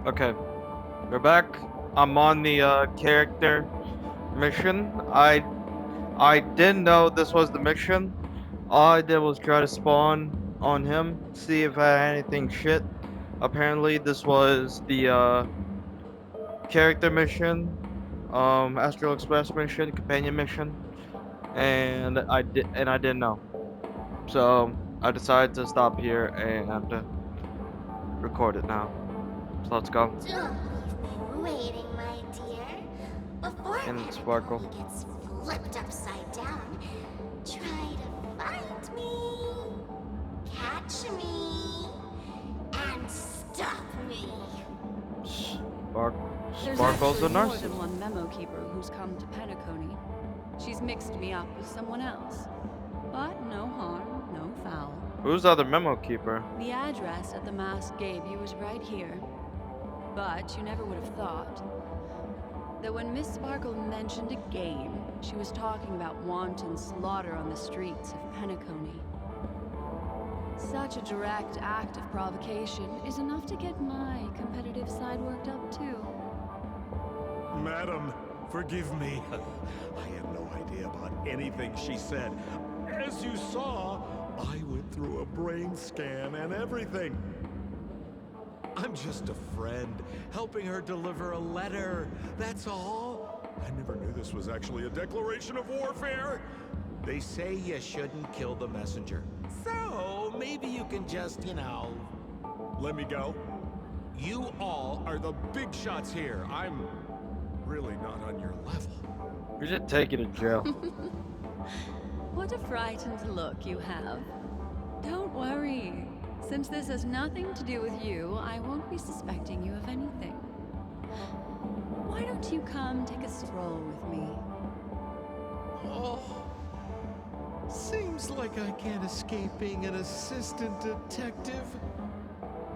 Okay, we're back. I'm on the character mission. I didn't know this was the mission. All I did was try to spawn on him, see if I had anything shit. Apparently, this was the character mission, Astral Express mission, companion mission, and I didn't know. So I decided to stop here and record it now. So let's go. Don't leave me waiting, my dear. Before In Sparkle. Penacony gets flipped upside down, try to find me, catch me, and stop me. Spark There's Sparkle's a actually more than narcissist. one memo keeper who's come to Penacony. She's mixed me up with someone else. But no harm, no foul. Who's the other memo keeper? The address that the mask gave you is right here. But you never would have thought that when Miss Sparkle mentioned a game, she was talking about wanton slaughter on the streets of Penacony. Such a direct act of provocation is enough to get my competitive side worked up too. Madam, forgive me. I had no idea about anything she said. As you saw, I went through a brain scan and everything. I'm just a friend, helping her deliver a letter. That's all. I never knew this was actually a declaration of warfare. They say you shouldn't kill the messenger. So, maybe you can just, let me go. You all are the big shots here. I'm really not on your level. We should take you to jail. What a frightened look you have. Don't worry. Since this has nothing to do with you, I won't be suspecting you of anything. Why don't you come take a stroll with me? Oh, seems like I can't escape being an assistant detective.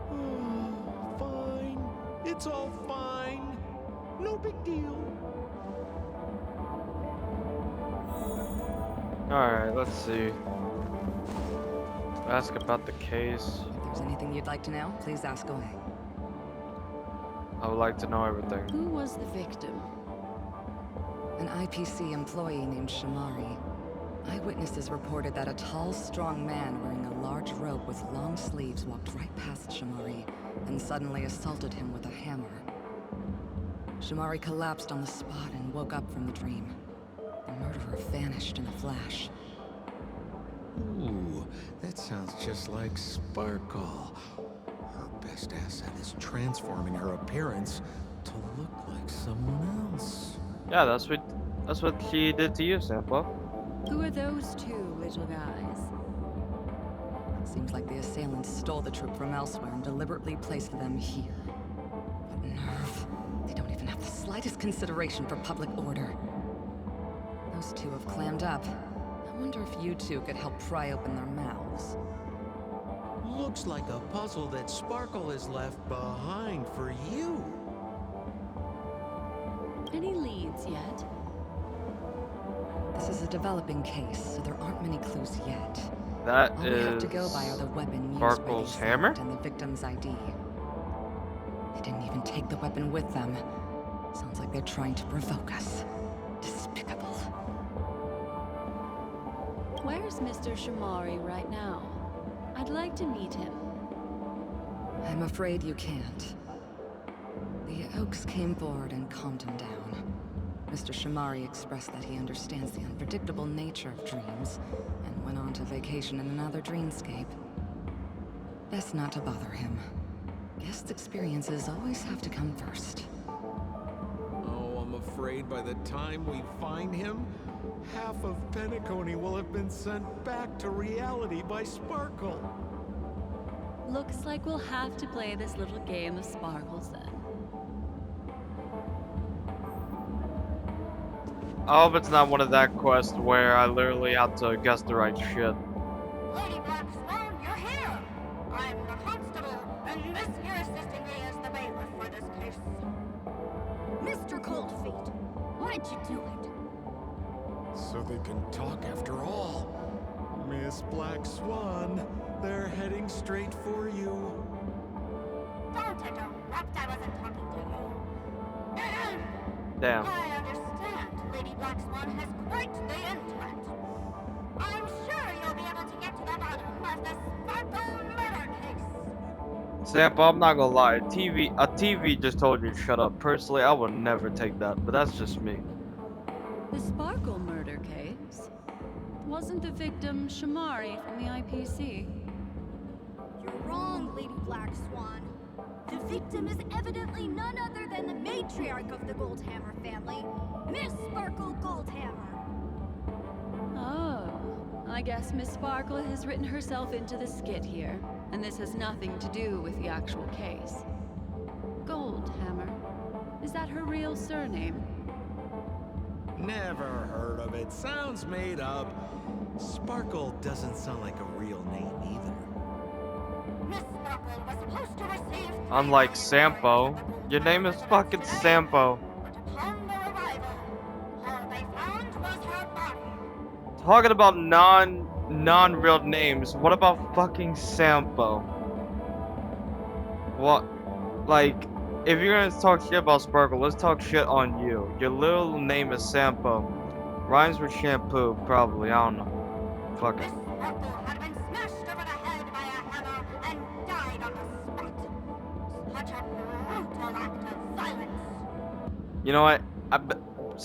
Oh, fine. It's all fine. No big deal. Alright, let's see. Ask about the case. If there's anything you'd like to know, please ask away. I would like to know everything. Who was the victim? An IPC employee named Shamari. Eyewitnesses reported that a tall, strong man wearing a large robe with long sleeves walked right past Shamari and suddenly assaulted him with a hammer. Shamari collapsed on the spot and woke up from the dream. The murderer vanished in a flash. Ooh, that sounds just like Sparkle. Her best asset is transforming her appearance to look like someone else. Yeah, that's what she did to you, Sampo. Who are those two little guys? Seems like the assailants stole the troop from elsewhere and deliberately placed them here. What nerve. They don't even have the slightest consideration for public order. Those two have clammed up. I wonder if you two could help pry open their mouths. Looks like a puzzle that Sparkle has left behind for you. Any leads yet? This is a developing case, so there aren't many clues yet. That All we have to go by are the weapon used Sparkle's by the hammer? assailant and the victim's ID. They didn't even take the weapon with them. Sounds like they're trying to provoke us. Despicable. Where's Mr. Shamari right now? I'd like to meet him. I'm afraid you can't. The Oaks came forward and calmed him down. Mr. Shamari expressed that he understands the unpredictable nature of dreams, and went on to vacation in another dreamscape. Best not to bother him. Guest experiences always have to come first. Oh, I'm afraid by the time we find him, half of Penacony will have been sent back to reality by Sparkle. Looks like we'll have to play this little game of sparkles then. I hope it's not one of that quests where I literally have to guess the right shit. Lady Black Swan, you're here! I'm the constable, and this here assisting me is the bailiff for this case. Mr. Coldfeet, why'd you do it? So they can talk after all. Miss Black Swan, they're heading straight for you. Don't interrupt, I wasn't talking Damn. I understand Lady Black Swan has quite the intellect. I'm sure you'll be able to get to the bottom of the Sparkle murder case. Sample, I'm not gonna lie. A TV just told you to shut up. Personally, I would never take that, but that's just me. The Sparkle murder case? Wasn't the victim Shamari from the IPC? You're wrong, Lady Black Swan. The victim is evidently none other than the matriarch of the Goldhammer family, Miss Sparkle Goldhammer. Oh, I guess Miss Sparkle has written herself into the skit here, and this has nothing to do with the actual case. Goldhammer. Is that her real surname? Never heard of it. Sounds made up. Sparkle doesn't sound like a real name either. Miss Sparkle was supposed to receive Unlike Sampo, your name is fucking Sampo. but upon their arrival, all they found was her body. Talking about non-real names, what about fucking Sampo? What? Like, if you're gonna talk shit about Sparkle, let's talk shit on you. Your little name is Sampo. Rhymes with shampoo, probably, I don't know. Fuck Miss it. Sparkle had been smashed over the head by a hammer and died on the spot. Such a brutal act of violence. You know what?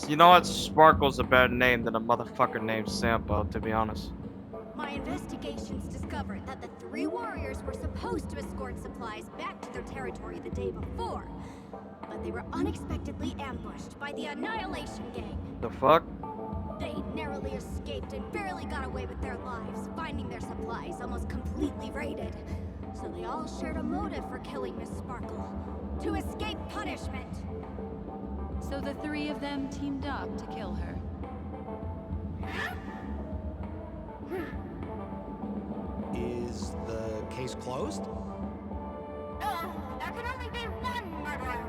You know what? Sparkle's a better name than a motherfucker named Sampo, to be honest. My investigations discovered that the three warriors were supposed to escort supplies back to their territory the day before, but they were unexpectedly ambushed by the Annihilation Gang. The fuck? They narrowly escaped and barely got away with their lives, finding their supplies almost completely raided. So they all shared a motive for killing Miss Sparkle, to escape punishment. So the three of them teamed up to kill her. Is the case closed? No, there can only be one murderer.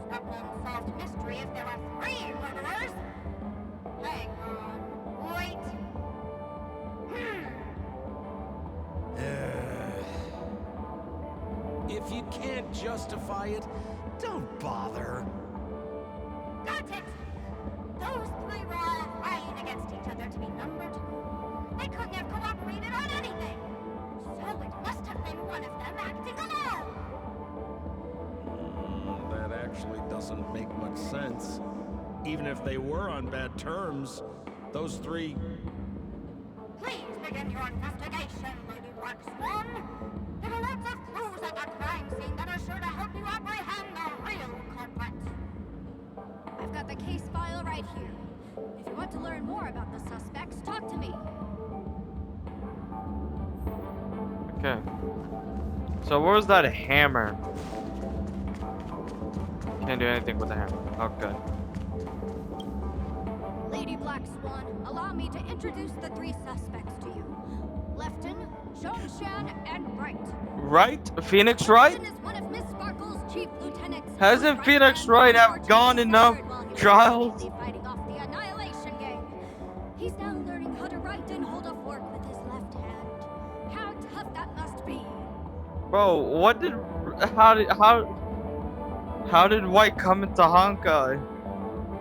It's not an unsolved mystery if there are three murderers. Hang on. Wait. If you can't justify it, don't bother. Got it! Those three were all vying against each other to be number two. They couldn't have cooperated on anything. So it must have been one of them acting alone. That actually doesn't make much sense. Even if they were on bad terms, those three... Please begin your investigation, Lady Black Swan. There are lots of clues at the crime scene that are sure to help you apprehend the real culprit. I've got the case file right here. If you want to learn more about the suspects, talk to me. Okay. So where's that hammer? Can't do anything with the hammer. Okay. Lady Black Swan, allow me to introduce the three suspects to you. Lefton, Zhongshan, and Wright. Right? Phoenix Wright? Lefton is one of Miss Sparkle's chief lieutenants. Hasn't Wright Phoenix and Wright have unfortunately gone enough fired while he was trials? busy fighting off the Annihilation Gang. He's now learning how to write and hold a fork with his left hand. How tough that must be. Bro, what did... How did White come into Honkai?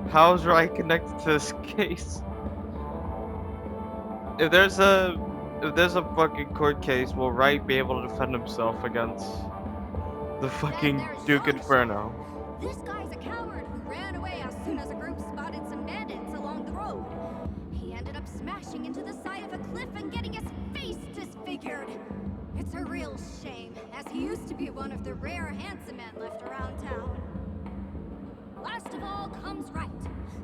How is Wright connected to this case? If there's a fucking court case, will Wright be able to defend himself against the fucking there's Duke Zhongshan. Inferno? This guy's a coward who ran away as soon as a group spotted some bandits along the road. He ended up smashing into the side of a cliff and getting his face disfigured. It's a real shame, as he used to be one of the rare handsome men left around town. Last of all comes Wright.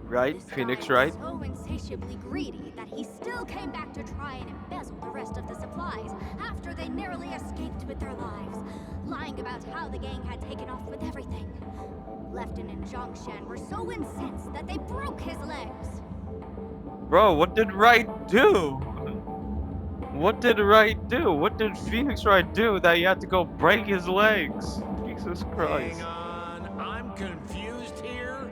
Right? This Phoenix guy Wright? is so insatiably greedy that he still came back to try and embezzle the rest of the supplies after they narrowly escaped with their lives, lying about how the gang had taken off with everything. Lefton and Zhongshan were so incensed that they broke his legs. Bro, what did Wright do? What did Wright do? What did Phoenix Wright do that he had to go break his legs? Jesus Christ. Hang on, I'm confused here.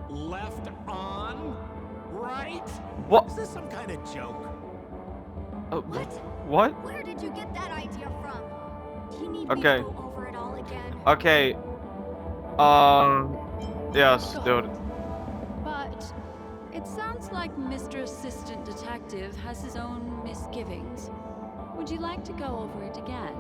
Left on? Right? What? Is this some kind of joke? What? What? Where did you get that idea from? Do you need Okay. me to go over it all again? Okay. Yes, dude. like Mr. Assistant Detective has his own misgivings. Would you like to go over it again?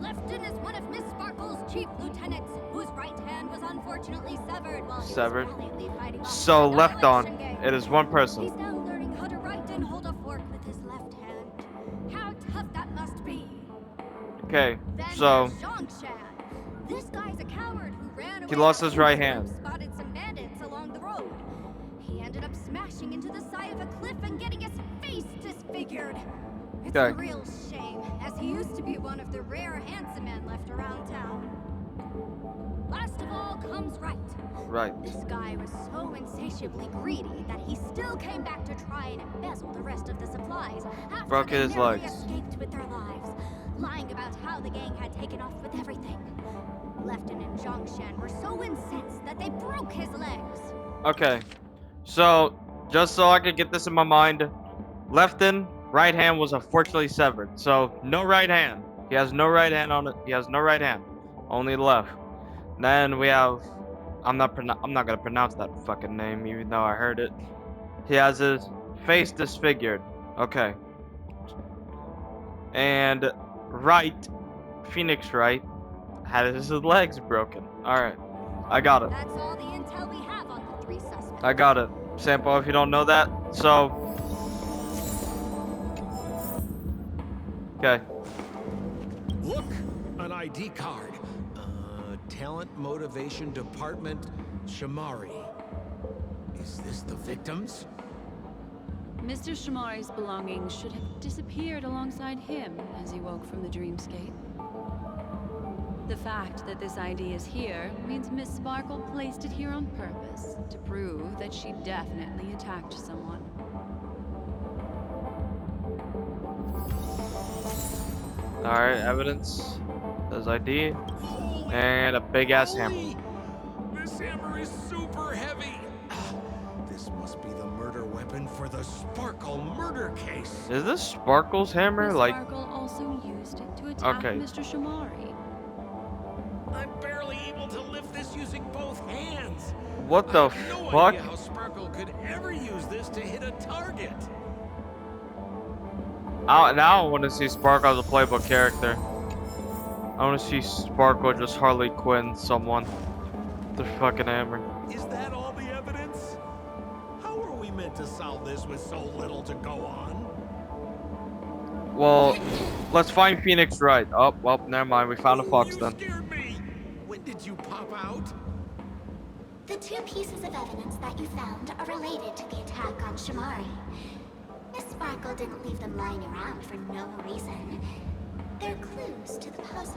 Lefton is one of Miss Sparkle's chief lieutenants, whose right hand was unfortunately severed while Severed. he was valiantly fighting off So the left on. Annihilation Gang. It is one He's person. now learning how to write and hold a fork with his left hand. How tough that must be. Okay, Then so there's Zhongshan. This guy's a coward who ran away. he lost his after right group hand. Spotted some bandits along the road. He ended up smashing into the side of a cliff and getting his face disfigured. It's Okay. a real shame, as he used to be one of the rare handsome men left around town. Last of all comes Right. right. This guy was so insatiably greedy that he still came back to try and embezzle the rest of the supplies after Broke they his narrowly legs. escaped with their lives, lying about how the gang had taken off with everything. Lefton and Zhongshan were so incensed that they broke his legs. Okay, so just so I could get this in my mind, Lefton right hand was unfortunately severed. So no right hand. He has no right hand on it. He has no right hand, only left. Then we have, I'm not gonna pronounce that fucking name, even though I heard it. He has his face disfigured. Okay. And Right, Phoenix Wright, had his legs broken. All right, I got it. That's all the intel we have on the three suspects. I got it. Sample, if you don't know that. So, okay. Look, an ID card. Talent Motivation Department, Shamari. Is this the victims? Mr. Shamari's belongings should have disappeared alongside him as he woke from the dreamscape. The fact that this ID is here means Miss Sparkle placed it here on purpose to prove that she definitely attacked someone. Alright, evidence. There's ID. And a big ass hammer. Holy! This hammer is super heavy. This must be the murder weapon for the Sparkle murder case. Is this Sparkle's hammer? Miss Like, Sparkle also used it to attack Okay. Mr. Shamari. I'm barely able to lift this using both hands. what the I have no fuck? idea how Sparkle could ever use this to hit a target. Now I want to see Sparkle as a playable character. I want to see Sparkle just Harley Quinn someone. The fucking hammer. Is that all the evidence? How are we meant to solve this with so little to go on? Well, let's find Phoenix Wright. Oh, well, never mind. We found a fox You then. scared me. When did you pop out? The two pieces of evidence that you found are related to the attack on Shamari. Miss Sparkle didn't leave them lying around for no reason. They're clues to the puzzle.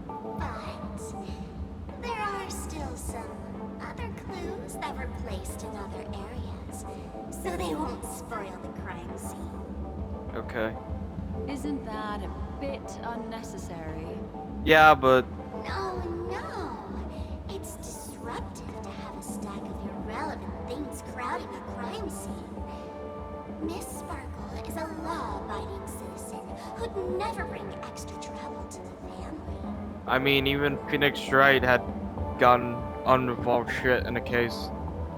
But there are still some other clues that were placed in other areas, so they won't spoil the crime scene. Okay. Isn't that a bit unnecessary? Yeah, but No, no. It's disruptive to have a stack of irrelevant things crowding a crime scene. Miss Sparkle is a law-abiding citizen who'd never bring extra trouble to the family. I mean, even Phoenix Wright had gotten uninvolved shit in the case,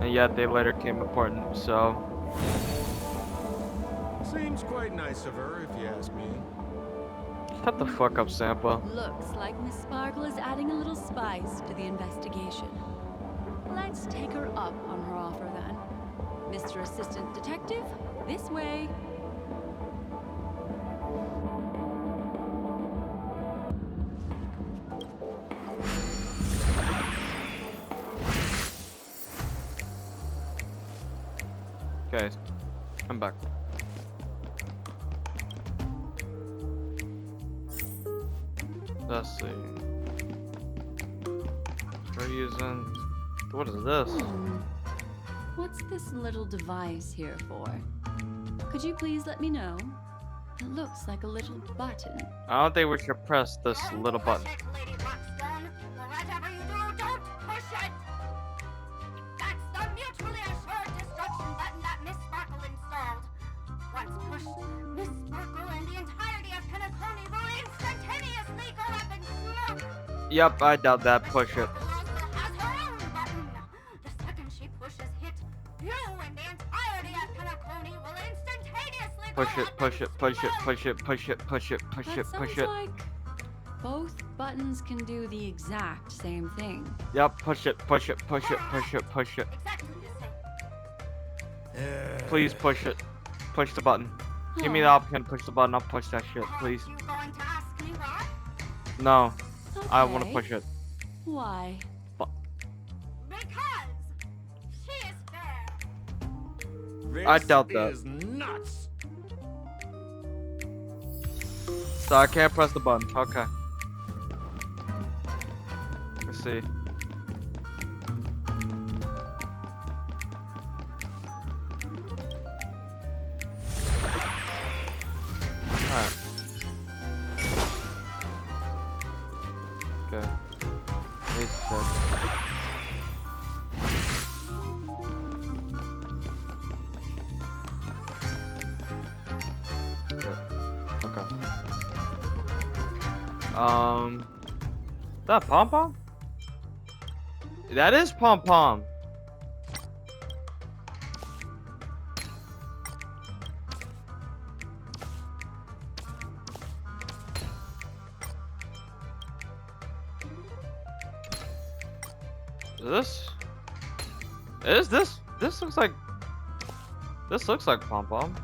and yet they later came important. So, Seems quite nice of her, if you ask me. shut the fuck up, Sampa. Looks like Miss Sparkle is adding a little spice to the investigation. Let's take her up on her offer then. Mr. Assistant Detective, this way. Okay, I'm back. Let's see. We're using. What is this? What's this little device here for? Could you please let me know? It looks like a little button. I don't think we should press this little button. Push it, Lady Blackstone. Whatever you do, don't push it. That's the mutually assured destruction button that Miss Sparkle installed. Once pushed, Miss Sparkle and the entirety of Penacony will instantaneously go up in smoke. Yep, I doubt that. Push it. Miss Sparkle also has her own button. The second she pushes hit, Push it, push it, push it, push it, push it, push it, push That it, push sounds it. like both buttons can do the exact same thing. Yep, push it, push it, push it, push it, push it. Exactly the same. Please push it. Push the button. Give me the Oh, option to push the button. I'll push that shit, please. You going to ask me why? No, I want to okay. push it. Why? Because she is fair. This I doubt that. is nuts. So I can't press the button. Okay. Let's see. Alright. Okay. Wait a sec. Okay. That pom pom? That is pom pom. This looks like pom pom.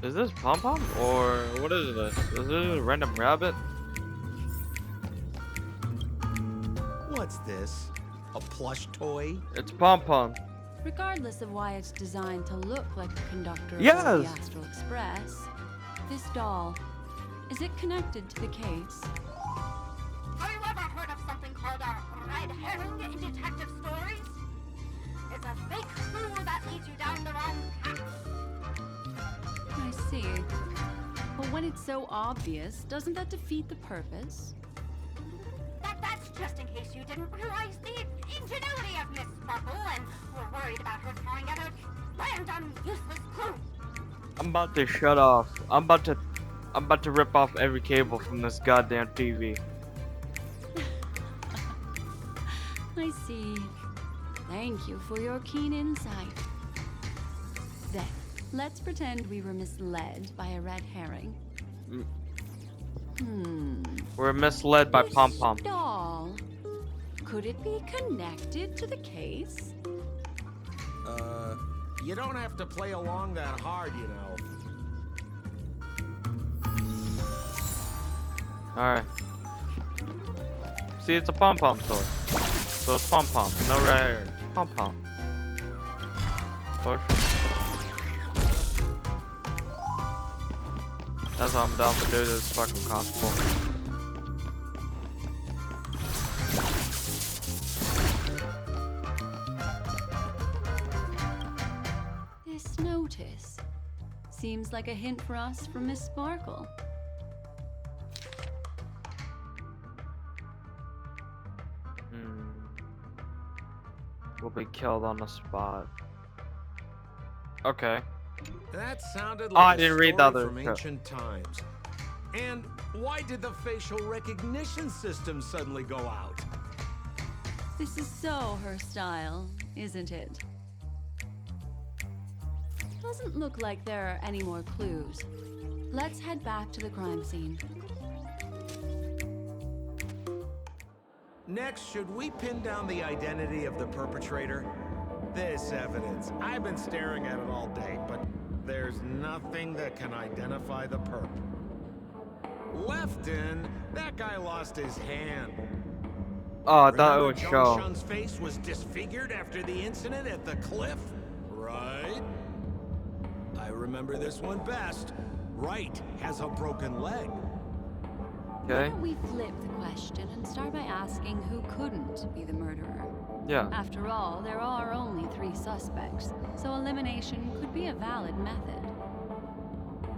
Is this pom pom or what is this? Is it a random rabbit? What's this? A plush toy? It's pom pom. Regardless of why it's designed to look like the conductor of Yes. the Astral Express, this doll, is it connected to the case? Have you ever heard of something called a red herring in detective stories? It's a fake clue that leads you down the wrong path. I see. But when it's so obvious, doesn't that defeat the purpose? That's just in case you didn't realize the ingenuity of Miss Sparkle and were worried about her throwing out a random useless clue. I'm about to shut off. I'm about to rip off every cable from this goddamn TV. I see. Thank you for your keen insight. Then, let's pretend we were misled by a red herring. We're misled by This pom pom. doll, could it be connected to the case? You don't have to play along that hard, you know. Alright. See, it's a pom pom toy. So it's pom pom. No red herring. Pom pom. Push. That's what I'm down to do this fucking constable. This notice seems like a hint for us from Miss Sparkle. Will be killed on the spot. Okay. That sounded I like a didn't read the story other from crap. ancient times. And why did the facial recognition system suddenly go out? This is so her style, isn't it? Doesn't look like there are any more clues. Let's head back to the crime scene. Next, should we pin down the identity of the perpetrator? This evidence, I've been staring at it all day, but there's nothing that can identify the perp. Lefton, that guy lost his hand. Oh, I thought it Remember would John show. Shun's face was disfigured after the incident at the cliff, right? I remember this one best. Wright has a broken leg. Why Okay. don't we flip the question and start by asking who couldn't be the murderer? Yeah. After all, there are only 3 suspects, so elimination could be a valid method.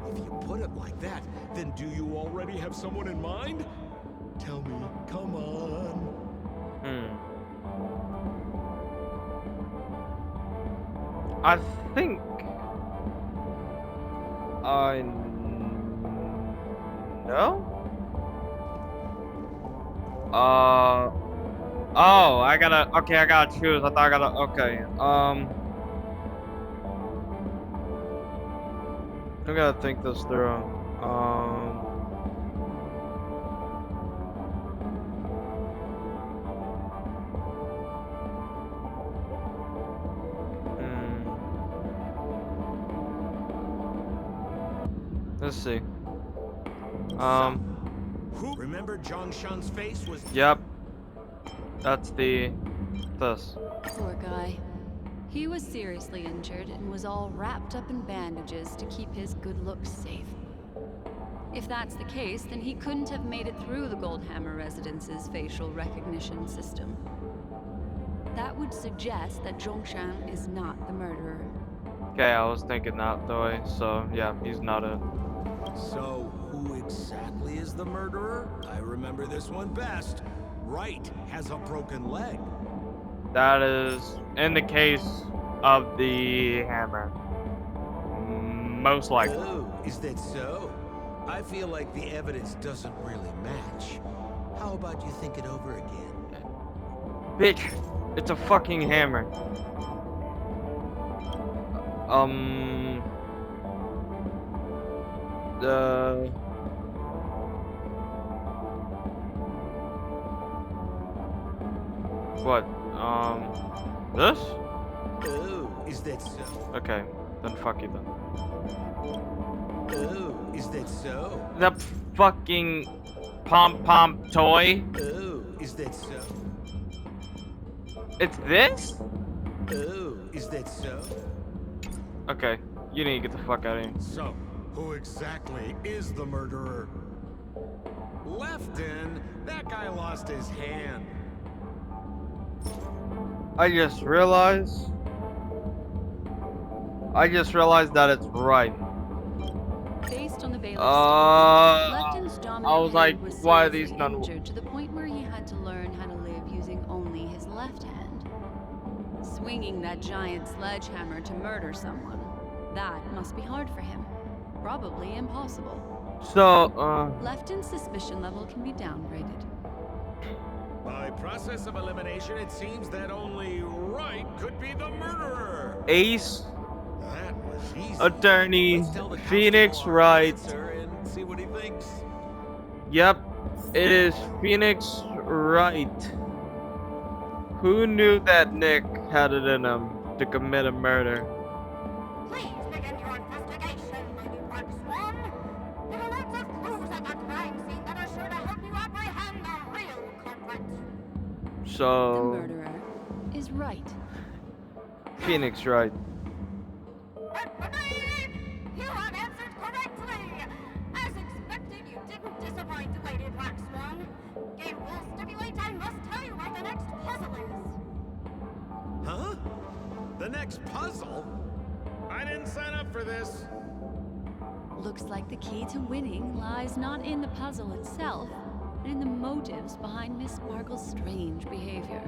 If you put it like that, then do you already have someone in mind? Tell me, come on. I think I No? Oh, I gotta. Okay, I gotta choose. I thought I gotta. Okay. I gotta think this through. Let's see. Who remember Jongshan's face was Yep. That's this. Poor guy. He was seriously injured and was all wrapped up in bandages to keep his good looks safe. If that's the case, then he couldn't have made it through the Goldhammer Residence's facial recognition system. That would suggest that Zhongshan is not the murderer. Okay, I was thinking that the way. So yeah, he's not it. So, who exactly is the murderer? I remember this one best. Wright has a broken leg. That is in the case of the hammer. Most likely. Oh, is that so? I feel like the evidence doesn't really match. How about you think it over again? Bitch, it's a fucking hammer. What? This? Oh, is that so? Okay, then fuck you then. Oh, is that so? The fucking pom-pom toy? Oh, is that so? It's this? Oh, is that so? Okay, you need to get the fuck out of here. So, who exactly is the murderer? Lefton, that guy lost his hand. I just realized that it's right. Based on the bailiff's I Lefton's dominant was like, hand was why are seriously these none? injured to the point where he had to learn how to live using only his left hand. Swinging that giant sledgehammer to murder someone, that must be hard for him. Probably impossible. So, Lefton's suspicion level can be downgraded. By process of elimination, it seems that only Wright could be the murderer. Ace, That was easy. Attorney, Let's tell the Phoenix constable our Wright. answer and see what he thinks. Yep, it is Phoenix Wright. Who knew that Nick had it in him to commit a murder? Please begin your investigation, Lady Black Swan. There are lots of clues at the crime scene that are sure to help you apprehend the real culprit. The So, murderer is Wright. Phoenix Wright. You have answered correctly. As expected, you didn't disappoint, Lady Black Swan. Game rules stipulate I must tell you what the next puzzle is. Huh? The next puzzle? I didn't sign up for this. Looks like the key to winning lies not in the puzzle itself, but in the motives behind Miss Sparkle's strange behavior.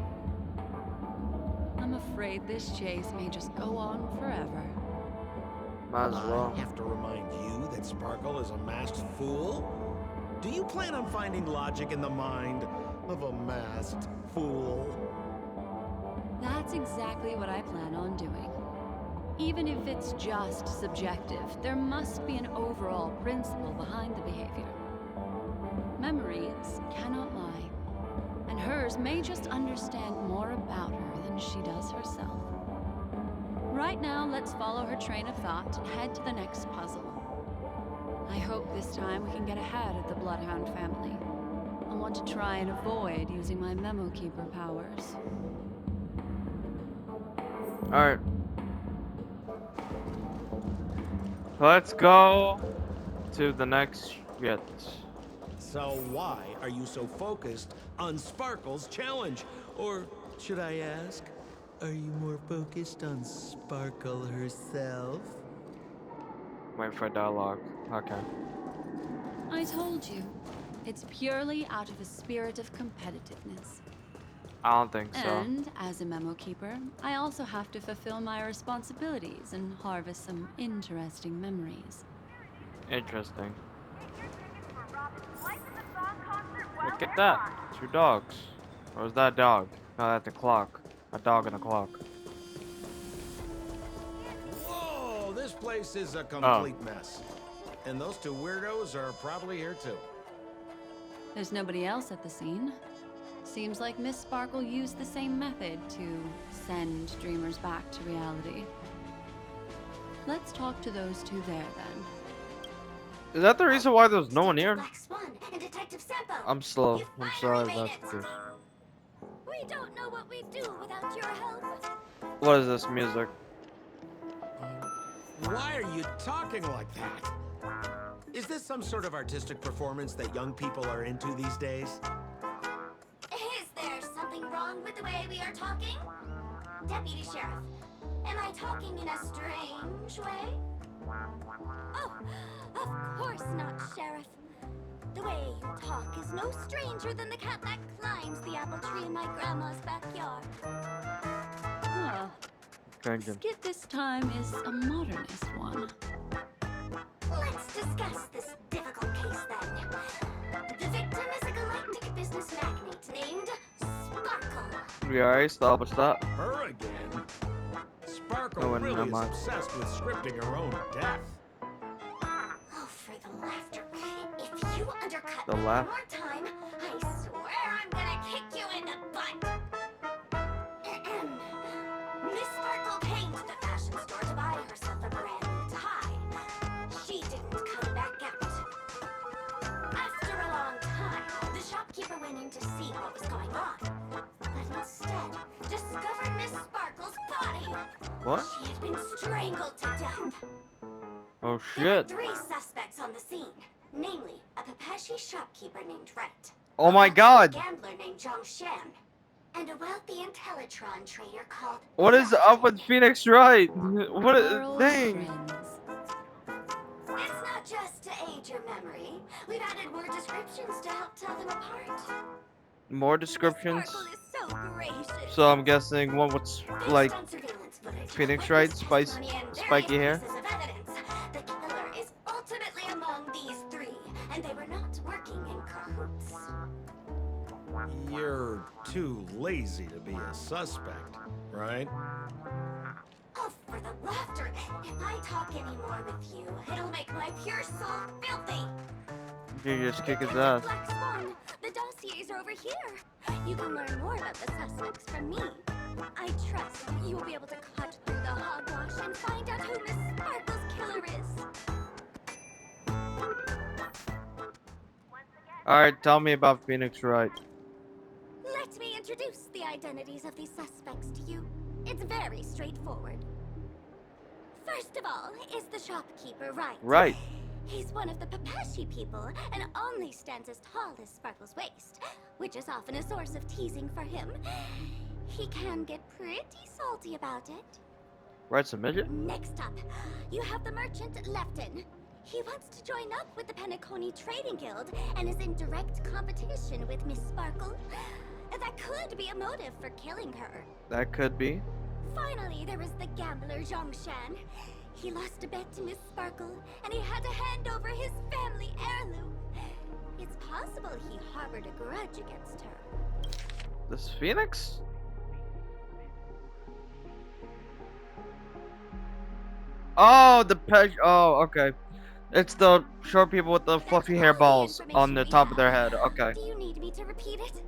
I'm afraid this chase may just go on forever. Might as well. I have to remind you that Sparkle is a masked fool? Do you plan on finding logic in the mind of a masked fool? That's exactly what I plan on doing. Even if it's just subjective, there must be an overall principle behind the behavior. Memories cannot lie, and hers may just understand more about her than she does herself. Right now, let's follow her train of thought and head to the next puzzle. I hope this time we can get ahead of the Bloodhound family. I want to try and avoid using my Memo Keeper powers. Alright. Let's go to the next shit. So why are you so focused on Sparkle's challenge? Or should I ask, are you more focused on Sparkle herself? Wait for dialogue. Okay. I told you, it's purely out of a spirit of competitiveness. I don't think so. And as a Memo Keeper, I also have to fulfill my responsibilities and harvest some interesting memories. Interesting. Look at that. 2 dogs. Or is that a dog? No, that's a clock. A dog and a clock. Whoa, this place is a Oh. complete mess. And those two weirdos are probably here too. There's nobody else at the scene. Seems like Miss Sparkle used the same method to send dreamers back to reality. Let's talk to those two there then. Is that the reason why there's no one here? Black Swan and Detective Sampo. I'm slow. You I'm finally sorry made about it. this. We don't know what we'd do without your help. What is this music? Why are you talking like that? Is this some sort of artistic performance that young people are into these days? Is there something wrong with the way we are talking? Deputy Sheriff, am I talking in a strange way? Oh, of course not, Sheriff. The way you talk is no stranger than the cat that climbs the apple tree in my grandma's backyard. Huh. Changing. Skit this time is a modernist one. Let's discuss this difficult case then. The victim is a galactic business magnate named Sparkle. We already established that. Her again? Sparkle Oh, really never is mind. obsessed with scripting her own death. Oh, for the laughter. If you undercut The me laugh? one more time, I swear I'm gonna kick you in the butt. Ahem. Miss Sparkle came to the fashion store to buy herself a brand new tie. She didn't come back out. After a long time, the shopkeeper went in to see what was going on, but instead discovered Miss Sparkle's body. What? She had been strangled to death. Oh There were shit. 3 suspects on the scene, namely a Papeshi shopkeeper named Wright, Oh my a god. gambler named Zhang Shan, and a wealthy Intellitron trader called. What is up with Phoenix Wright? What We're a old thing. friends. It's not just to aid your memory. We've added more descriptions to help tell them apart. More descriptions. Sparkle is so gracious. So I'm guessing one with like Based on surveillance footage, Phoenix witness Wright, testimony, and various spiky hair. pieces of evidence, the killer is ultimately among these 3, and they were not working in cahoots. You're too lazy to be a suspect, right? Oh, for the laughter! If I talk anymore with you, it'll make my pure soul filthy. You just kick his Detective ass. Black Swan, the dossiers are over here. You can learn more about the suspects from me. I trust you will be able to cut through the hogwash and find out who Miss Sparkle's killer is. Alright, tell me about Phoenix Wright. Let me introduce the identities of these suspects to you. It's very straightforward. First of all is the shopkeeper, Wright. Right. He's one of the Papeshi people and only stands as tall as Sparkle's waist, which is often a source of teasing for him. He can get pretty salty about it. Wright's a midget? Next up, you have the merchant Lefton. He wants to join up with the Penacony Trading Guild and is in direct competition with Miss Sparkle. That could be a motive for killing her. That could be. Finally, there is the gambler Zhang Shan. He lost a bet to Miss Sparkle, and he had to hand over his family heirloom. It's possible he harbored a grudge against her. This Phoenix? Oh, the peg. Oh, okay. It's the short people with the That's fluffy all the hairballs on the information we top of their have. head. Okay. Do you need me to repeat it?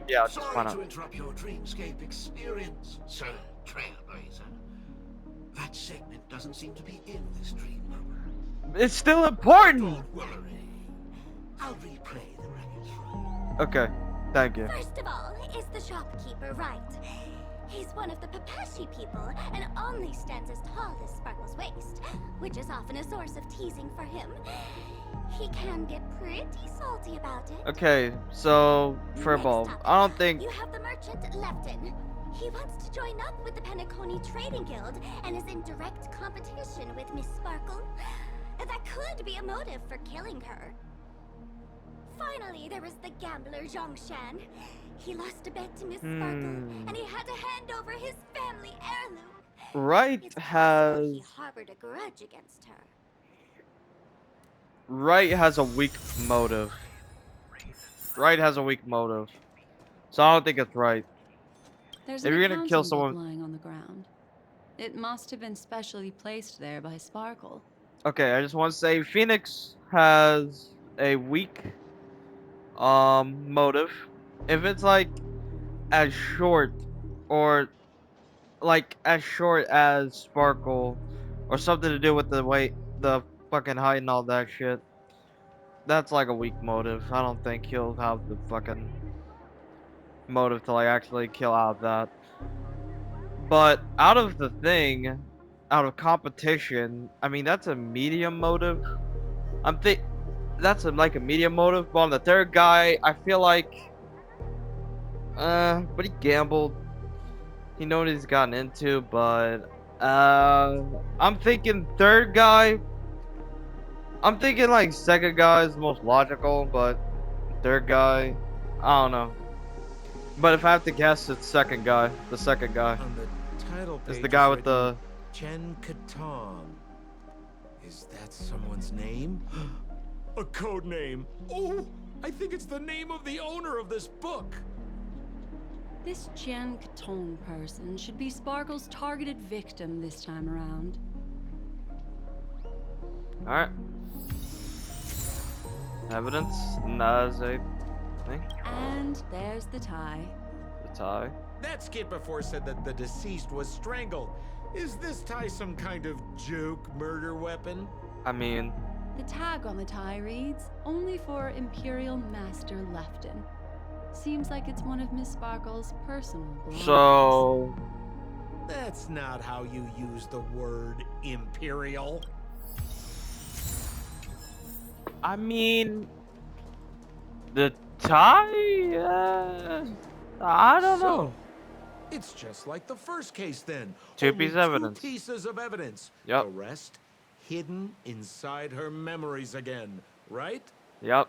Yeah, just Sorry why to not? interrupt your dreamscape experience, Sir Trailblazer. That segment doesn't seem to be in this dream number. It's still important. Don't worry. I'll replay the records for you. Okay, thank you. First of all is the shopkeeper, Wright. He's one of the Papeshi people and only stands as tall as Sparkle's waist, which is often a source of teasing for him. He can get pretty salty about it. Okay, so Furball. Next up, I don't think. You have the merchant Lefton. He wants to join up with the Penacony Trading Guild and is in direct competition with Miss Sparkle. That could be a motive for killing her. Finally, there is the gambler Zhang Shan. He lost a bet to Miss Sparkle, and he had to hand over his family heirloom. Wright It's possible has he harbored a grudge against her. Wright has a weak motive. Right has a weak motive. So I don't think it's right. There's If an you're gonna kill accounting book someone... lying on the ground. It must have been specially placed there by Sparkle. Okay, I just want to say Phoenix has a weak motive. If it's like as short or like as short as Sparkle or something to do with the weight, the fucking height and all that shit, that's like a weak motive. I don't think he'll have the fucking motive to like actually kill out of that. But out of the thing, out of competition, I mean that's a medium motive. I'm think that's like a medium motive. But on the third guy, I feel like, but he gambled. He knows what he's gotten into, but I'm thinking third guy. I'm thinking like second guy is the most logical, but third guy, I don't know. But if I have to guess, it's second guy. The second guy On the title is page the guy is with written the... Chen Katong. Is that someone's name? A code name. Oh, I think it's the name of the owner of this book. This Jian Katong person should be Sparkle's targeted victim this time around. Alright. Evidence? Nas a thing? And there's the tie. The tie. That skit before said that the deceased was strangled. Is this tie some kind of joke murder weapon? I mean, The tag on the tie reads, only for Imperial Master Lefton. Seems like it's one of Miss Sparkle's personal belongings. so... That's not how you use the word imperial. I mean... The tie? I don't know. It's just like the first case then. Two Only pieces of evidence. Two pieces of evidence. Yep. The rest hidden inside her memories again, right? Yep.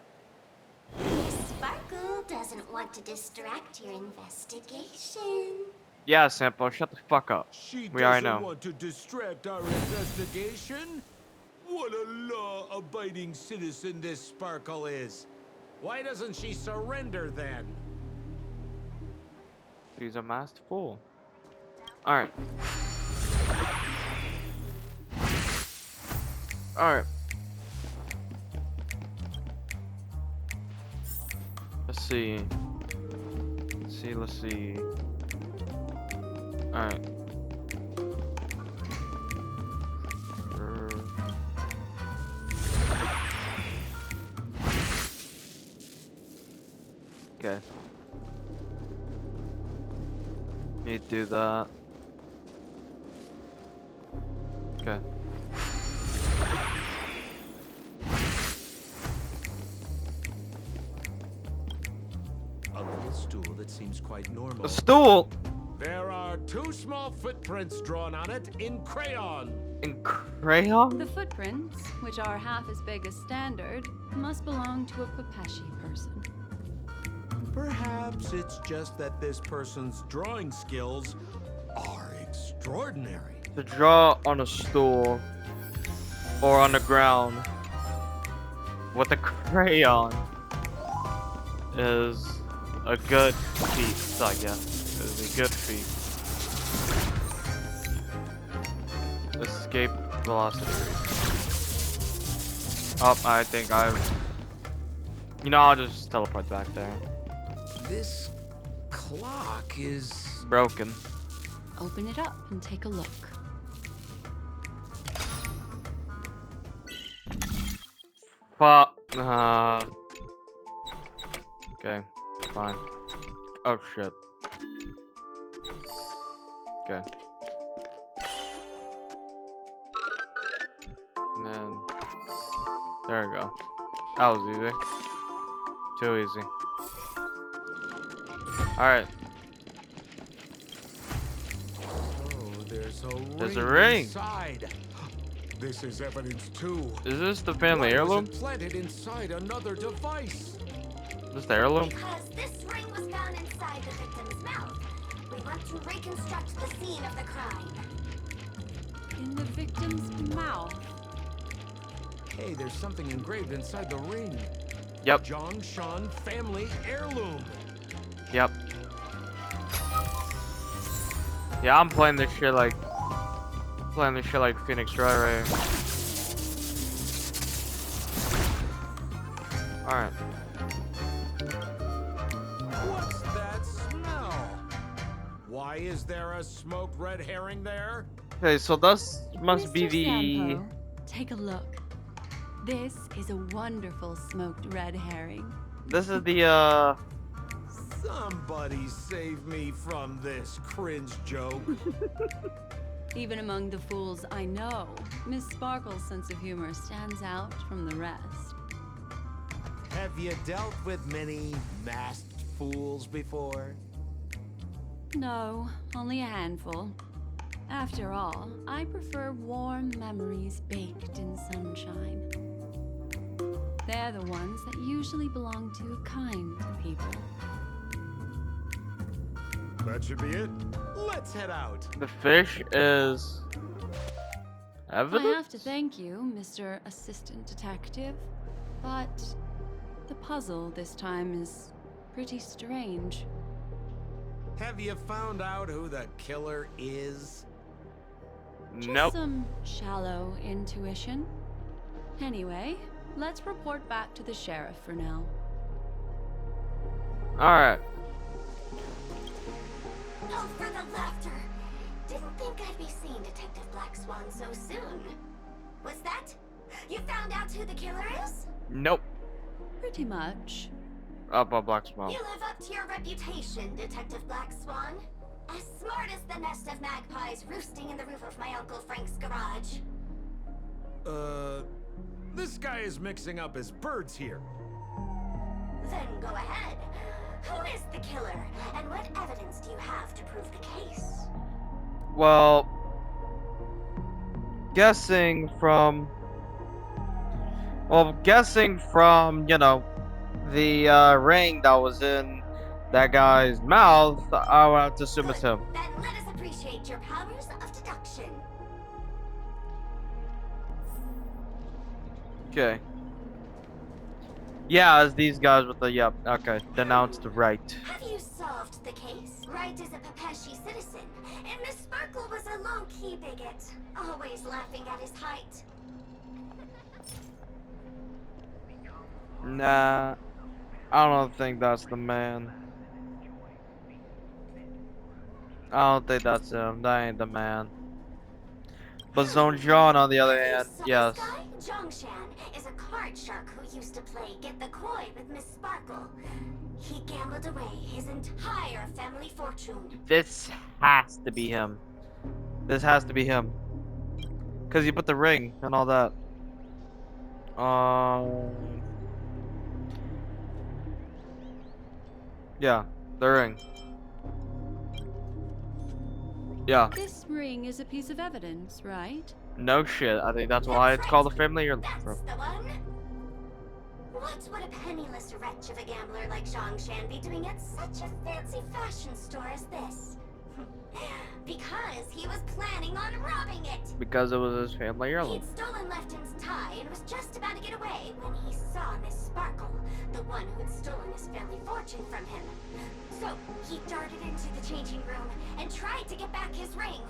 Miss Sparkle doesn't want to distract your investigation. Yeah, Sampo, shut the fuck up. She We already doesn't know. want to distract our investigation? What a law-abiding citizen this Sparkle is. Why doesn't she surrender then? She's a masked fool. Alright. Alright. Let's see. Let's see. Alright. Okay. Need to do that. Okay. A little stool that seems quite normal. A stool There are two small footprints drawn on it in crayon. in crayon? The footprints, which are half as big as standard, must belong to a Pepeshi person. Perhaps it's just that this person's drawing skills are extraordinary. To draw on a stool or on the ground with a crayon is a good feat, I guess. It is a good feat. Escape velocity. Oh, I think you know, I'll just teleport back there. This clock is... Broken. Open it up and take a look. Fuck. Okay, fine. Oh shit. Okay. And then there we go. That was easy. Too easy. Alright. Oh, There's a ring. inside. This is evidence too. Is this the family Why was heirloom? it planted inside another device? Is this the heirloom? Because this ring was found inside the victim's mouth. We want to reconstruct the scene of the crime. In the victim's mouth. Hey, there's something engraved inside the ring. Yep. Zhongshan family heirloom. Yep. Yeah, I'm playing this shit like Phoenix Wright right here. Alright. What's that smell? Why is there a smoked red herring there? Okay, so this must be Mr. the Sampo, take a look. This is a wonderful smoked red herring. this is the Somebody save me from this cringe joke. Even among the fools I know, Miss Sparkle's sense of humor stands out from the rest. Have you dealt with many masked fools before? No, only a handful. After all, I prefer warm memories baked in sunshine. They're the ones that usually belong to kind people. That should be it. Let's head out. the fish is I evidence. have to thank you, Mr. Assistant Detective, but the puzzle this time is pretty strange. Have you found out who the killer is? Just Nope. some shallow intuition. Anyway, let's report back to the sheriff for now. Alright. Oh, for the laughter. Didn't think I'd be seeing Detective Black Swan so soon. Was that? You found out who the killer is? Nope. Pretty much. Up a black spot. You live up to your reputation, Detective Black Swan. As smart as the nest of magpies roosting in the roof of my Uncle Frank's garage. This guy is mixing up his birds here. Then go ahead. Who is the killer, and what evidence do you have to prove the case? Well, guessing from you know the ring that was in that guy's mouth, I would have to assume it's him. Then let us appreciate your powers of deduction. Okay. Yeah, it's these guys with the yep. Okay, denounced right. Have you solved the case? Wright is a Pepeshi citizen, and Miss Sparkle was a low-key bigot, always laughing at his height. Nah, I don't think that's the man. I don't think that's him. That ain't the man. But Zone John, on the other hand, So yes. This guy, Zhongshan, is a card shark who used to play Get the Koi with Miss Sparkle. He gambled away his entire family fortune. This has to be him. This has to be him. Cause he put the ring and all that. Yeah, the ring. Yeah, This ring is a piece of evidence, right? no shit. I think that's why it's called a family heirloom. That's the one. What would a penniless wretch of a gambler like Zhongshan be doing at such a fancy fashion store as this? Because he was planning on robbing it. Because it was his family heirloom. He'd stolen Lefton's tie and was just about to get away when he saw Miss Sparkle, the one who had stolen his family fortune from him. So he darted into the changing room and tried to get back his ring.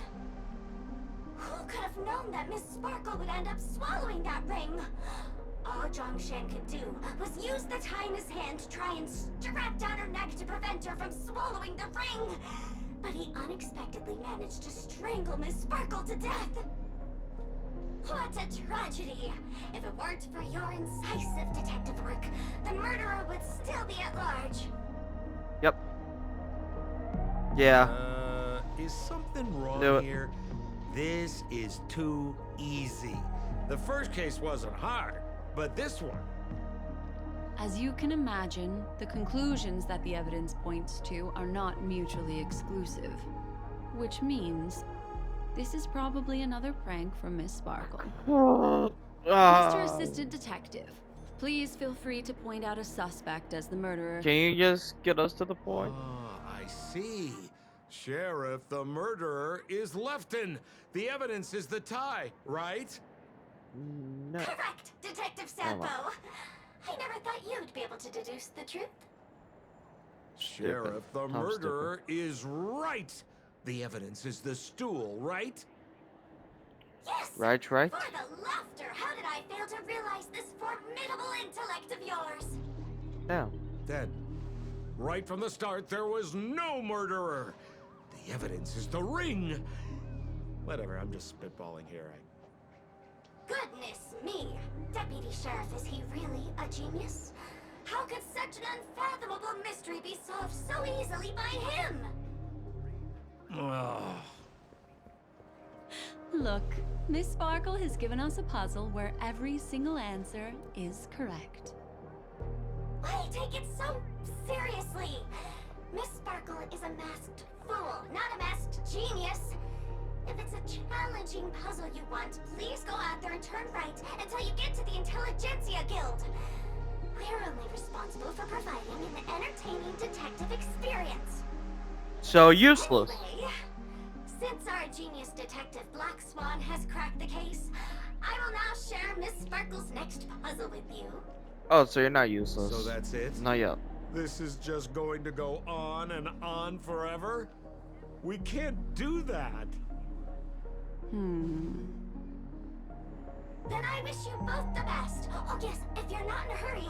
Who could have known that Miss Sparkle would end up swallowing that ring? All Zhongshan could do was use the tie in his hand to try and strap down her neck to prevent her from swallowing the ring. But he unexpectedly managed to strangle Miss Sparkle to death. What a tragedy! If it weren't for your incisive detective work, the murderer would still be at large. Yep. Yeah. Is something Do wrong it. here? This is too easy. The first case wasn't hard, but this one. As you can imagine, the conclusions that the evidence points to are not mutually exclusive. Which means, this is probably another prank from Miss Sparkle. Mr. Assistant Detective, please feel free to point out a suspect as the murderer. Can you just get us to the point? Ah, I see. Sheriff, the murderer is Lefton. The evidence is the tie, right? No. Correct, Detective Sampo. I never thought you'd be able to deduce the truth. Sheriff, the I'm murderer is right. The evidence is the stool, right? Yes! Right. For the laughter, how did I fail to realize this formidable intellect of yours? Yeah. Then, right from the start, there was no murderer. The evidence is the ring. Whatever, I'm just spitballing here. Goodness me! Deputy Sheriff, is he really a genius? How could such an unfathomable mystery be solved so easily by him? Ugh. Look, Miss Sparkle has given us a puzzle where every single answer is correct. Why take it so seriously? Miss Sparkle is a masked fool, not a masked genius. If it's a challenging puzzle you want, please go out there and turn right until you get to the Intelligentsia Guild. We're only responsible for providing an entertaining detective experience. So useless. Anyway, since our genius detective Black Swan has cracked the case, I will now share Miss Sparkle's next puzzle with you. Oh, so you're not useless. So that's it? Not yet. This is just going to go on and on forever? We can't do that. Hmm. Then I wish you both the best. Oh yes, if you're not in a hurry,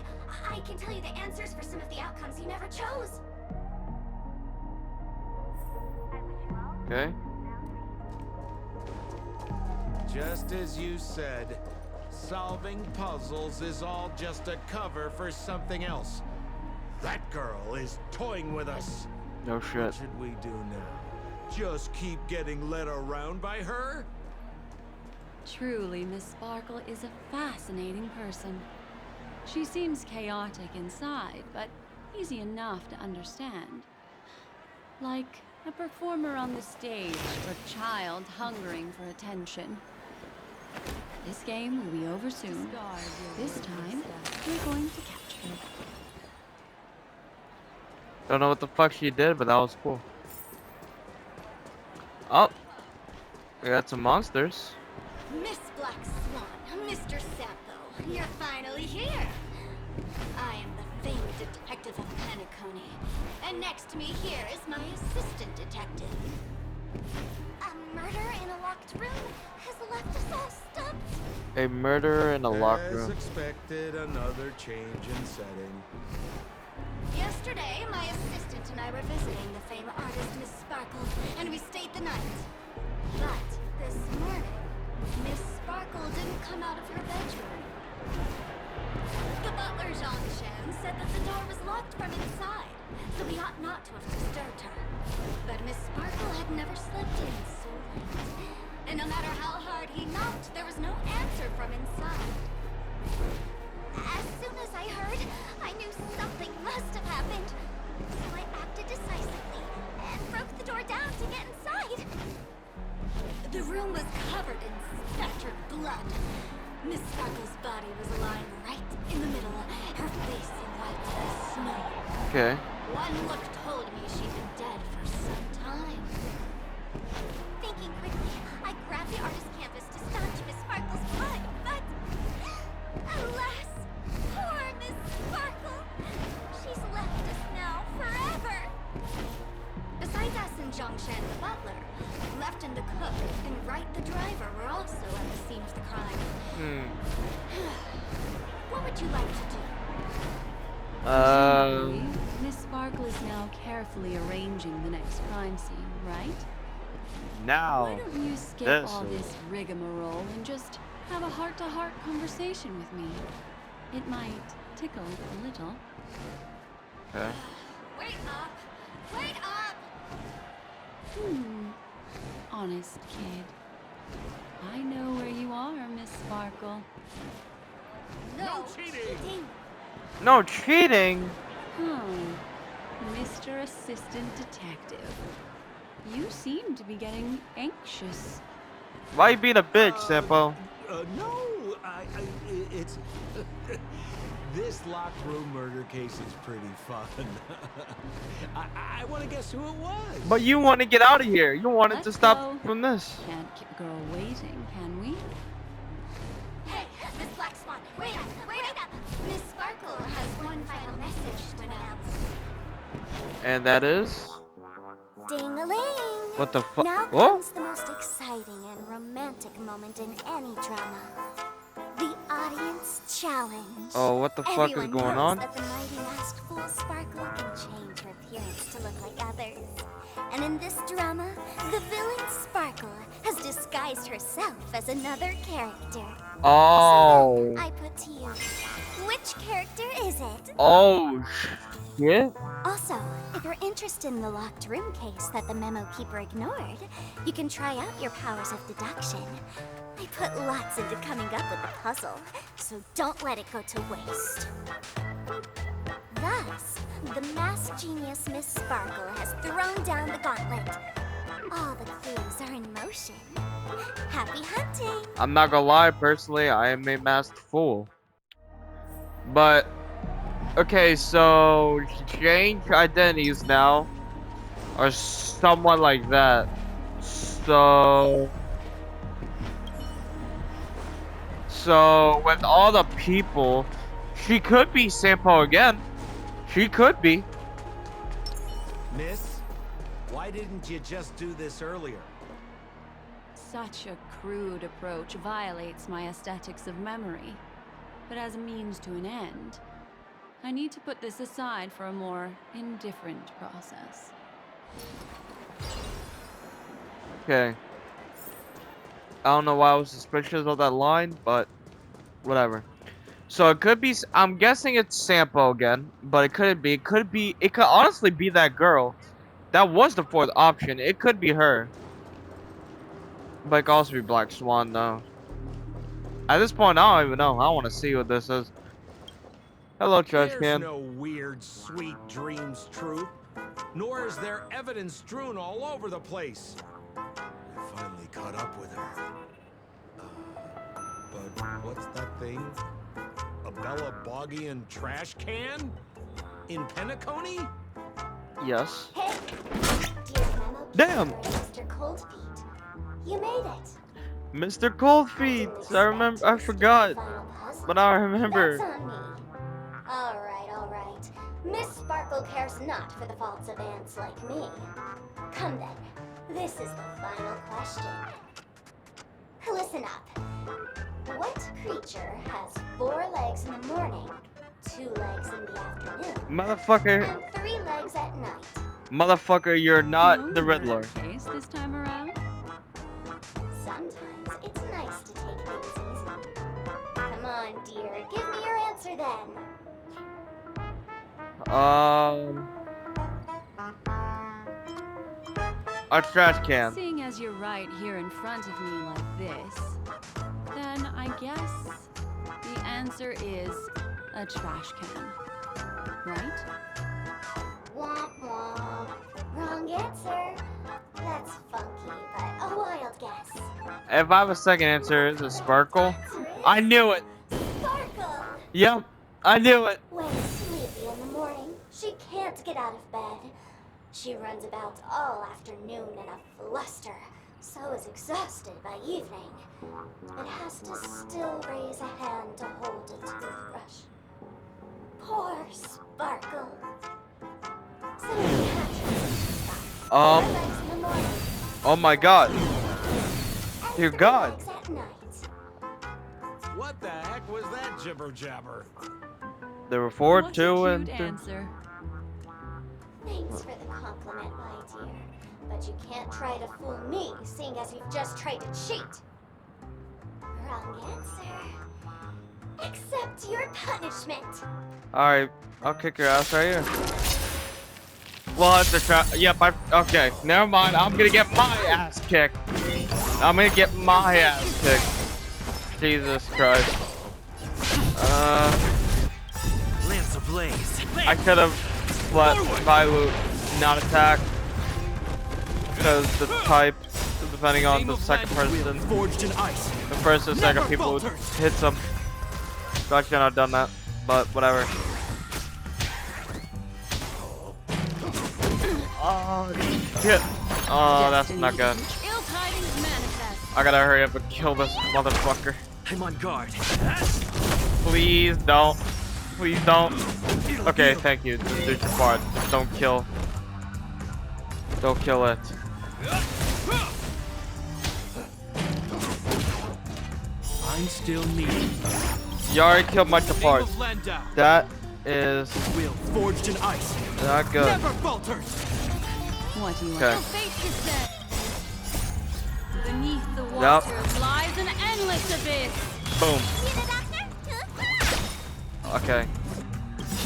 I can tell you the answers for some of the outcomes you never chose. Okay. Just as you said, solving puzzles is all just a cover for something else. That girl is toying with us. No What shit. should we do now? Just keep getting led around by her? Truly, Miss Sparkle is a fascinating person. She seems chaotic inside, but easy enough to understand. Like a performer on the stage or a child hungering for attention. This game will be over soon. This time, we're going to catch her. Don't know what the fuck she did, but that was cool. Oh, we got some monsters. Miss Black Swan, Mr. Sampo, you're finally here. I am the famed detective of Penacony, and next to me here is my assistant detective. A murder in a locked room has left us all stumped. A murderer in a locked As room. expected, another change in setting. Yesterday, my assistant and I were visiting the famed artist Miss Sparkle, and we stayed the night. But this morning, Miss Sparkle didn't come out of her bedroom. The butler, Jean-Chen, said that the door was locked from inside, so we ought not to have disturbed her. But Miss Sparkle had never slept in so late. And no matter how hard he knocked, there was no answer from inside. As soon as I heard, I knew something must have happened. So I acted decisively and broke the door down to get inside. The room was covered in spattered blood. Miss Sparkle's body was lying right in the middle, her face white as snow. Okay. One look told me she'd been dead for some time. Thinking quickly, I grabbed the artist's canvas to staunch Miss Sparkle's blood, but alas, poor Miss Sparkle. She's left us now forever. Besides us and Zhongshan the butler, left and the cook and Wright the driver were also at the scene of the crime. What would you like to do? Presumably, Miss Sparkle is now carefully arranging the next crime scene, right? Now. Why don't you skip this all is- this rigmarole and just have a heart-to-heart conversation with me? It might tickle a little. Okay. Wait up! Wait up! Honest kid. I know where you are, Miss Sparkle. No cheating. No cheating. Mr. Assistant Detective. You seem to be getting anxious. Why you being a bitch, Sampo? No, it's... This locked room murder case is pretty fun. I want to guess who it was. But you want to get out of here. You wanted Let's to stop go. from this. Can't keep a girl waiting, can we? Hey, Miss Black Swan, wait up! Wait up! Miss Sparkle has one final message to announce. And that is Ding-a-ling! what the fuck? Now Oh, comes the most exciting and romantic moment in any drama. The audience challenge. oh, what the fuck is Everyone going knows on? that the mighty masked fool Sparkle can change her appearance to look like others. And in this drama, the villain Sparkle has disguised herself as another character. Oh, So then, I put to you, which character is it? oh, shit. Also, if you're interested in the locked room case that the memo keeper ignored, you can try out your powers of deduction. I put lots into coming up with the puzzle, so don't let it go to waste. Thus, the masked genius Miss Sparkle has thrown down the gauntlet. All the clues are in motion. Happy hunting! I'm not gonna lie, personally, I am a masked fool. But, okay, so change identities now, or someone like that. So with all the people, she could be Sampo again. She could be. Miss, why didn't you just do this earlier? Such a crude approach violates my aesthetics of memory. But as a means to an end, I need to put this aside for a more indifferent process. Okay. I don't know why I was suspicious of that line, but whatever. So it could be, I'm guessing it's Sampo again, but it couldn't be. It could honestly be that girl. That was the fourth option. It could be her. But it could also be Black Swan, though. At this point, I don't even know. I want to see what this is. Hello, trash There's can. no weird, sweet dreams, truth. Nor is there evidence strewn all over the place. I finally caught up with her. But what's that thing? A Bella Boggian trash can? In Penacony? Yes. Hey, dear memo Damn. keeper, Mr. Coldfeet. You made it. Mr. Coldfeet. I remember. I forgot. Final puzzle. But now I remember. That's on me. All right. Miss Sparkle cares not for the faults of ants like me. Come then. This is the final question. Listen up. What creature has 4 legs in the morning, 2 legs in the afternoon, Motherfucker. and 3 legs at night? Motherfucker, you're not No the Riddler. murder case this time around. Sometimes it's nice to take things easy. Come on, dear. Give me your answer then. A trash can. Seeing as you're right here in front of me like this, then I guess the answer is a trash can. Right? Womp womp. Wrong answer. That's funky, but a wild guess. If I have a second answer, is it Sparkle? I knew it. Sparkle! Yep, I knew it. When sleepy in the morning, she can't get out of bed. She runs about all afternoon in a fluster, so is exhausted by evening. It has to still raise a hand to hold a toothbrush. Poor Sparkle. Somebody hatches Um, 4 legs in the morning, oh my god. and Dear 3 God. legs at night. What the heck was that jibber jabber? There were 4, What a 2, cute and 3. answer. Thanks for the compliment, my dear. But you can't try to fool me, seeing as you've just tried to cheat. Wrong answer. Accept your punishment. Alright, I'll kick your ass right here. Well, it's a trap. Yep, okay, never mind. I'm gonna get my ass kicked. I'm gonna get my ass kicked. Jesus Christ. Lance ablaze. I could have let Vailu not attack. Because the type, depending on the second person, Forged in ice. the first and second people would hit some. So I shouldn't have done that, but whatever. Oh, shit. Oh, that's not good. Ill tidings manifest. I gotta hurry up and kill this motherfucker. I'm on guard. Please don't. Please don't. Okay, thank you. There's your part. Don't kill. Don't kill it. I'm still needed. You already killed my Name parts. of Landau. That is Will forged in ice. not good. Never falters. What do you Okay. want? Fate is dead. Beneath the Yep. waters lies an endless abyss. Boom. See the doctor? Okay.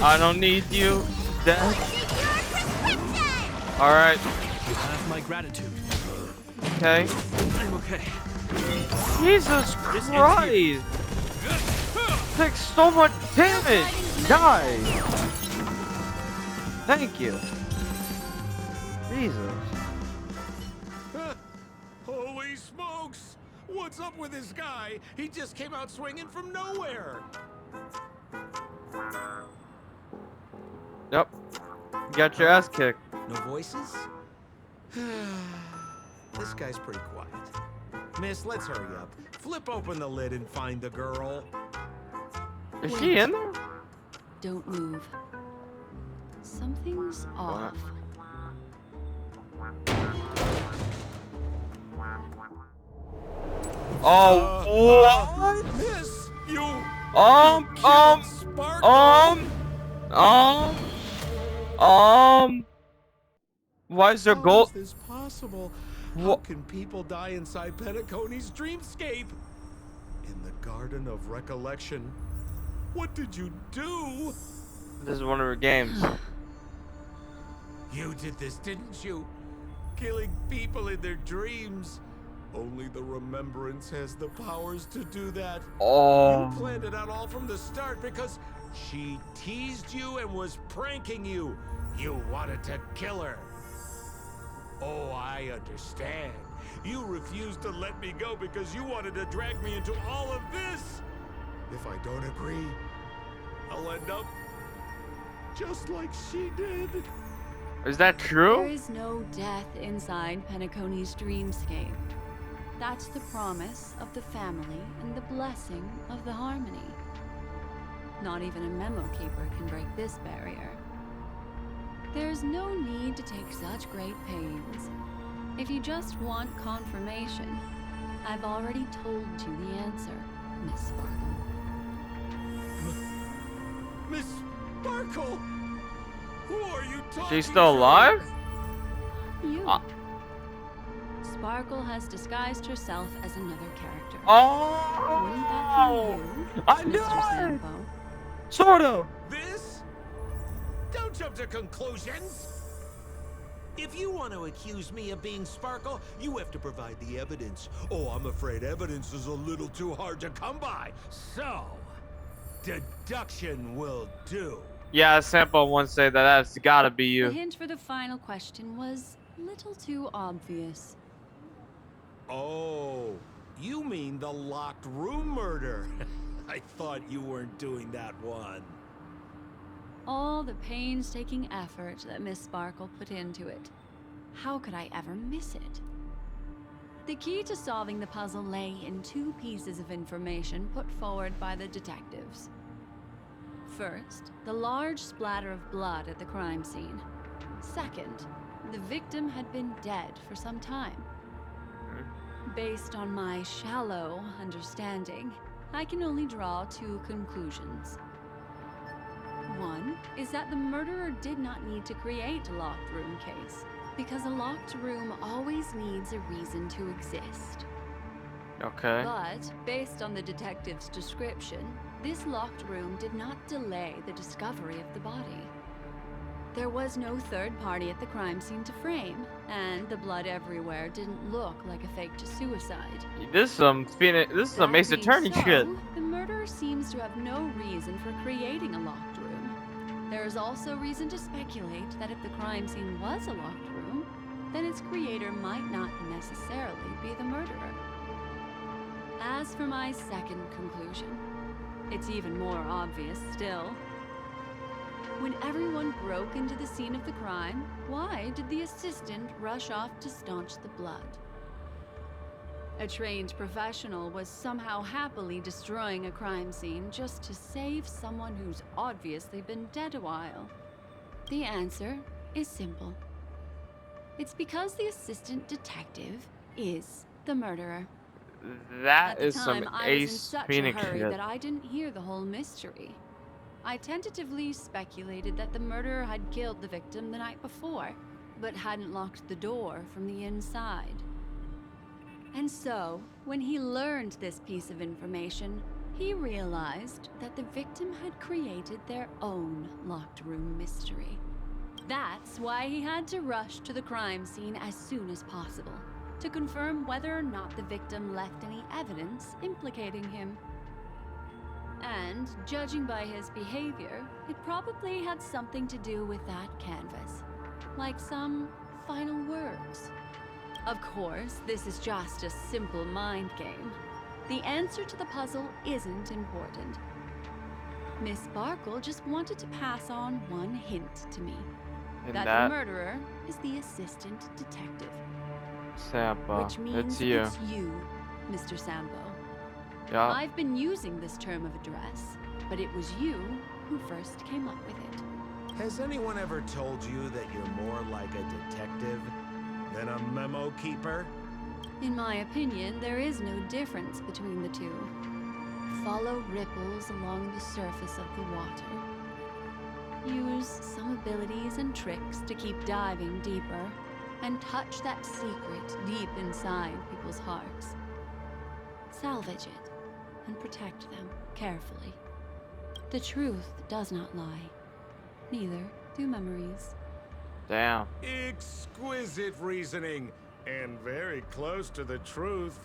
I don't need you. Dead. What's your prescription? All right. You have my gratitude. Okay. I'm okay. Jesus This ends Christ! Takes so much damage. Die. Thank you. Jesus. Holy smokes! What's up with this guy? He just came out swinging from nowhere. Yep. You got your ass kicked. No voices? This guy's pretty quiet. Miss, let's hurry up. Flip open the lid and find the girl. Is she in there? Don't move. Something's off. Oh, what? Miss, you Um, Sparkle. Why is there How gold? is this possible? How What? can people die inside Penacony's dreamscape? In the Garden of Recollection. What did you do? This is one of her games. You did this, didn't you? Killing people in their dreams. Only the Remembrance has the powers to do that. You Oh, planned it out all from the start because she teased you and was pranking you. You wanted to kill her. Oh, I understand. You refused to let me go because you wanted to drag me into all of this. If I don't agree, I'll end up just like she did. is that There true? is no death inside Penacony's dreamscape. That's the promise of the family and the blessing of the harmony. Not even a memo keeper can break this barrier. There's no need to take such great pains. If you just want confirmation, I've already told you the answer, Miss Sparkle. Miss Sparkle! Who are you talking She's still to? alive? You. Ah. Sparkle has disguised herself as another character. Oh, Wouldn't that be you, I knew Mr. it. Sampo? Sort of. This? Don't jump to conclusions! If you want to accuse me of being Sparkle, you have to provide the evidence. Oh, I'm afraid evidence is a little too hard to come by. So, deduction will do. Yeah, Sample once said that that's gotta be The you. hint for the final question was a little too obvious. Oh, you mean the locked room murder? I thought you weren't doing that one. All the painstaking effort that Miss Sparkle put into it. How could I ever miss it? The key to solving the puzzle lay in two pieces of information put forward by the detectives. First, the large splatter of blood at the crime scene. Second, the victim had been dead for some time. Based on my shallow understanding, I can only draw two conclusions. One is that the murderer did not need to create a locked room case, because a locked room always needs a reason to exist. Okay. But, based on the detective's description, this locked room did not delay the discovery of the body. There was no third party at the crime scene to frame, and the blood everywhere didn't look like a fake to suicide. This is some That Ace being Attorney so, shit. The murderer seems to have no reason for creating a locked room. There is also reason to speculate that if the crime scene was a locked room, then its creator might not necessarily be the murderer. As for my second conclusion, it's even more obvious still. When everyone broke into the scene of the crime, why did the assistant rush off to staunch the blood? A trained professional was somehow happily destroying a crime scene just to save someone who's obviously been dead a while? The answer is simple. It's because the assistant detective is the murderer. That At the is some time, I was in Ace such a Phoenix hurry shit. that I didn't hear the whole mystery. I tentatively speculated that the murderer had killed the victim the night before, but hadn't locked the door from the inside. And so, when he learned this piece of information, he realized that the victim had created their own locked room mystery. That's why he had to rush to the crime scene as soon as possible, to confirm whether or not the victim left any evidence implicating him. And, judging by his behavior, it probably had something to do with that canvas. Like some final words. Of course, this is just a simple mind game. The answer to the puzzle isn't important. Miss Sparkle just wanted to pass on one hint to me. And That that the murderer is the assistant detective. Sampo. Which means It's you. it's you, Mr. Sampo. Yeah. I've been using this term of address, but it was you who first came up with it. Has anyone ever told you that you're more like a detective than a memo keeper? In my opinion, there is no difference between the two. Follow ripples along the surface of the water. Use some abilities and tricks to keep diving deeper, and touch that secret deep inside people's hearts. Salvage it, and protect them carefully. The truth does not lie. Neither do memories. Damn. Exquisite reasoning, and very close to the truth.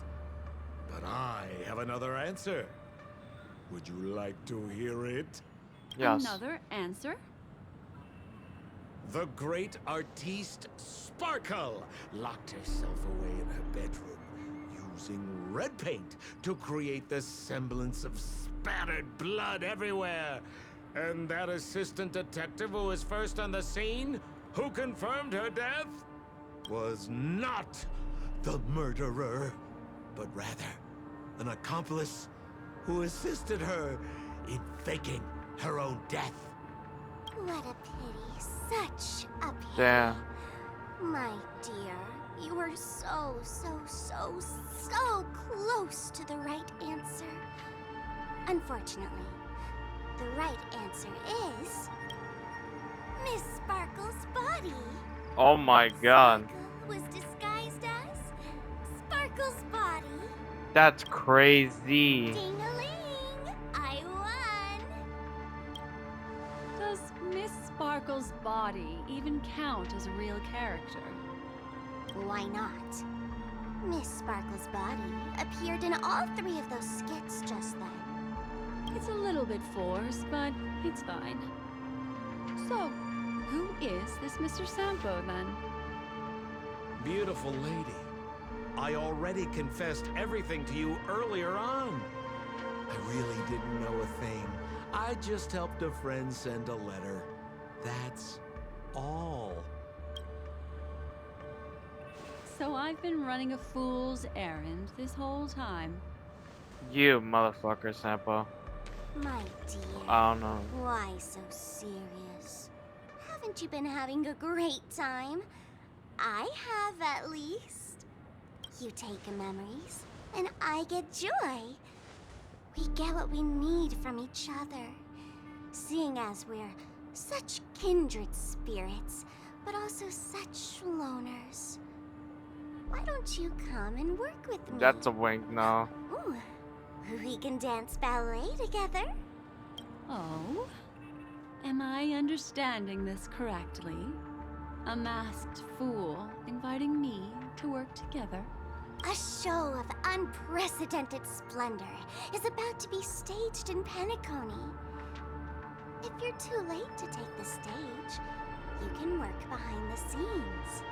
But I have another answer. Would you like to hear it? Yes. Another answer? The great artiste Sparkle locked herself away in her bedroom, using red paint to create the semblance of spattered blood everywhere. And that assistant detective who was first on the scene, who confirmed her death, was not the murderer, but rather an accomplice who assisted her in faking her own death. What a pity. Such a pity. Damn. My dear, you were so close to the right answer. Unfortunately, the right answer is Miss Sparkle's body. Oh my god. Sparkle was disguised as Sparkle's body. That's crazy. Ding-a-ling! I won! Does Miss Sparkle's body even count as a real character? Why not? Miss Sparkle's body appeared in all 3 of those skits just then. It's a little bit forced, but it's fine. So, who is this Mr. Sampo then? Beautiful lady, I already confessed everything to you earlier on. I really didn't know a thing. I just helped a friend send a letter. That's all. So I've been running a fool's errand this whole time. You motherfucker, Sampo. My dear, I don't know. why so serious? Haven't you been having a great time? I have, at least. You take memories, and I get joy. We get what we need from each other, seeing as we're such kindred spirits, but also such loners. Why don't you come and work with me? That's a wink, no. Ooh, we can dance ballet together. Oh? Am I understanding this correctly? A masked fool inviting me to work together? A show of unprecedented splendor is about to be staged in Penacony. If you're too late to take the stage, you can work behind the scenes.